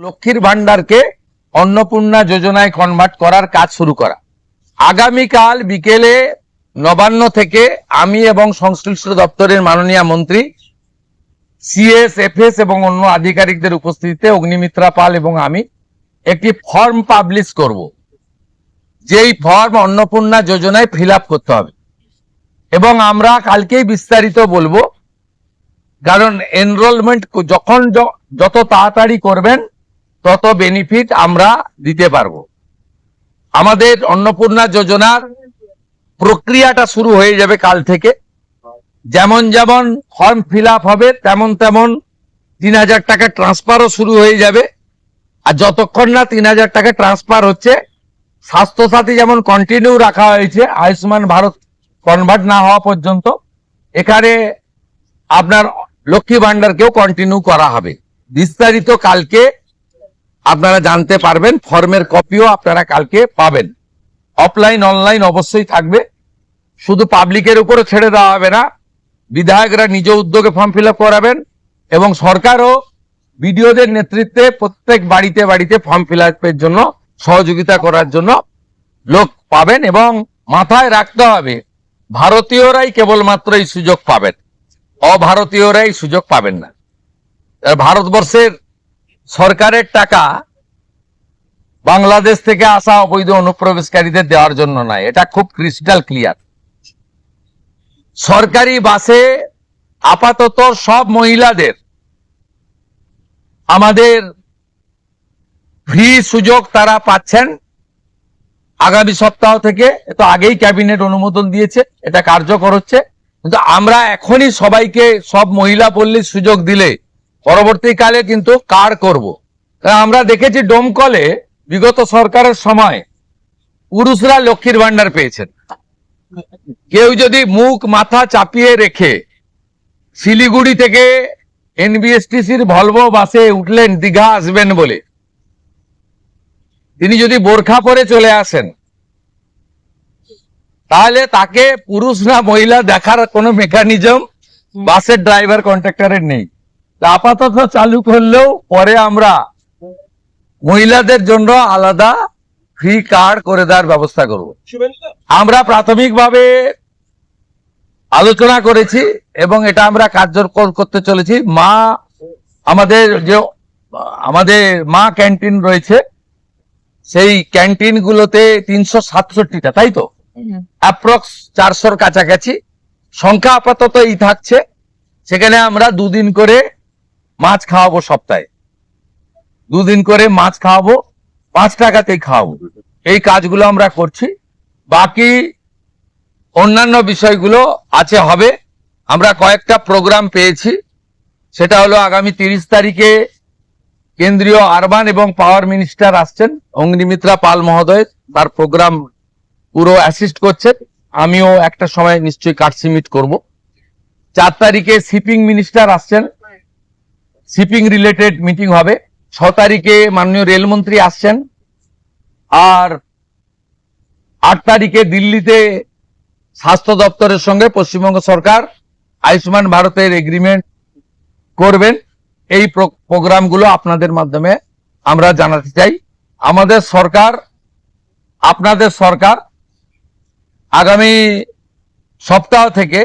লক্ষ্মীর ভান্ডারকে অন্নপূর্ণা যোজনায় কনভার্ট করার কাজ শুরু করা। আগামীকাল বিকেলে নবান্ন থেকে আমি এবং সংশ্লিষ্ট দপ্তরের মাননীয় মন্ত্রী, সিএস, এফএস এবং অন্য আধিকারিকদের উপস্থিতিতে অগ্নিমিত্রা পাল এবং আমি একটি ফর্ম পাবলিশ করব, যেই ফর্ম অন্নপূর্ণা যোজনায় ফিল আপ করতে হবে এবং আমরা কালকেই বিস্তারিত বলবো। কারণ এনরোলমেন্ট যখন যত তাড়াতাড়ি করবেন তত বেনিফিট আমরা দিতে পারবো। আমাদের অন্নপূর্ণা যোজনার প্রক্রিয়াটা শুরু হয়ে যাবে কাল থেকে। যেমন যেমন ফর্ম ফিল আপ হবে তেমন তেমন ৩,০০০ টাকা ট্রান্সফারও শুরু হয়ে যাবে। আর যতক্ষণ না ৩,০০০ টাকা ট্রান্সফার হচ্ছে, স্বাস্থ্যসাথী যেমন কন্টিনিউ রাখা হয়েছে আয়ুষ্মান ভারত কনভার্ট না হওয়া পর্যন্ত, এখানে আপনার লক্ষ্মী ভান্ডারকেও কন্টিনিউ করা হবে। বিস্তারিত কালকে আপনারা জানতে পারবেন। ফর্মের কপিও আপনারা কালকে পাবেন। অফলাইন অনলাইন অবশ্যই থাকবে, শুধু পাবলিকের উপরে ছেড়ে দেওয়া হবে না। বিধায়করা নিজ উদ্যোগে ফর্ম ফিল আপ করাবেন এবং সরকারও বিডিওদের নেতৃত্বে প্রত্যেক বাড়িতে বাড়িতে ফর্ম ফিল আপের জন্য সহযোগিতা করার জন্য লোক পাবেন। এবং মাথায় রাখতে হবে, ভারতীয়রাই কেবলমাত্র এই সুযোগ পাবেন, অভারতীয়রাই সুযোগ পাবেন না। ভারতবর্ষের সরকারের টাকা বাংলাদেশ থেকে আসা অবৈধ অনুপ্রবেশকারীদের দেওয়ার জন্য নয়, এটা খুব ক্রিস্টাল ক্লিয়ার। সরকারি বাসে আপাতত সব মহিলাদের আমাদের ফ্রি সুযোগ তারা পাচ্ছেন আগামী সপ্তাহ থেকে। তো আগেই ক্যাবিনেট অনুমোদন দিয়েছে, এটা কার্যকর হচ্ছে। কিন্তু আমরা এখনই সবাইকে, সব মহিলা পল্লীর সুযোগ দিলে পরবর্তীকালে কিন্তু কার করব। আমরা দেখেছি ডোমকলে বিগত সরকারের সময় পুরুষরা লক্ষ্মীর ভান্ডার পেয়েছেন। কেউ যদি মুখ মাথা চাপিয়ে রেখে শিলিগুড়ি থেকে এনবিএসটিসির ভলভো বাসে উঠলেন দীঘা আসবেন বলে, তিনি যদি বোরখা পরে চলে আসেন, তাহলে তাকে পুরুষ না মহিলা দেখার কোনো মেকানিজম বাসের ড্রাইভার কন্ট্রাক্টরের নেই। আপাতত চালু করলেও পরে আমরা মহিলাদের জন্য আলাদা ফ্রি কার্ড করে দেওয়ার ব্যবস্থা করব। আমরা প্রাথমিকভাবে আলোচনা করেছি এবং এটা আমরা কার্যকর করতে চলেছি। আমাদের মা ক্যান্টিন রয়েছে, সেই ক্যান্টিন গুলোতে ৩৬৭টা, তাই তো অ্যাপ্রক্স ৪০০-র কাছাকাছি সংখ্যা আপাতত এই থাকছে। সেখানে আমরা ২ দিন করে মাছ খাওয়াবো, সপ্তাহে ২ দিন করে মাছ খাওয়াবো, ৫ টাকাতেই খাওয়াবো। এই কাজগুলো আমরা করছি। বাকি অন্যান্য বিষয়গুলো আছে, হবে। আমরা কয়েকটা প্রোগ্রাম পেয়েছি। সেটা হলো আগামী ৩০ তারিখে কেন্দ্রীয় আরবান এবং পাওয়ার মিনিস্টার আসছেন, অগ্নিমিত্রা পাল মহোদয়, তার প্রোগ্রাম পুরো অ্যাসিস্ট করছেন। আমিও একটা সময় নিশ্চয়ই কার্ডসিমিট করব। ৪ তারিখে শিপিং মিনিস্টার আসছেন, শিপিং রিলেটেড মিটিং হবে। ৬ তারিখে মাননীয় রেলমন্ত্রী আসছেন। আর ৮ তারিখে দিল্লিতে স্বাস্থ্য দপ্তরের সঙ্গে পশ্চিমবঙ্গ সরকার আয়ুষ্মান ভারতের এগ্রিমেন্ট করবেন। এই প্রোগ্রামগুলো আপনাদের মাধ্যমে আমরা জানাতে চাই। আমাদের সরকার, আপনাদের সরকার আগামী সপ্তাহ থেকে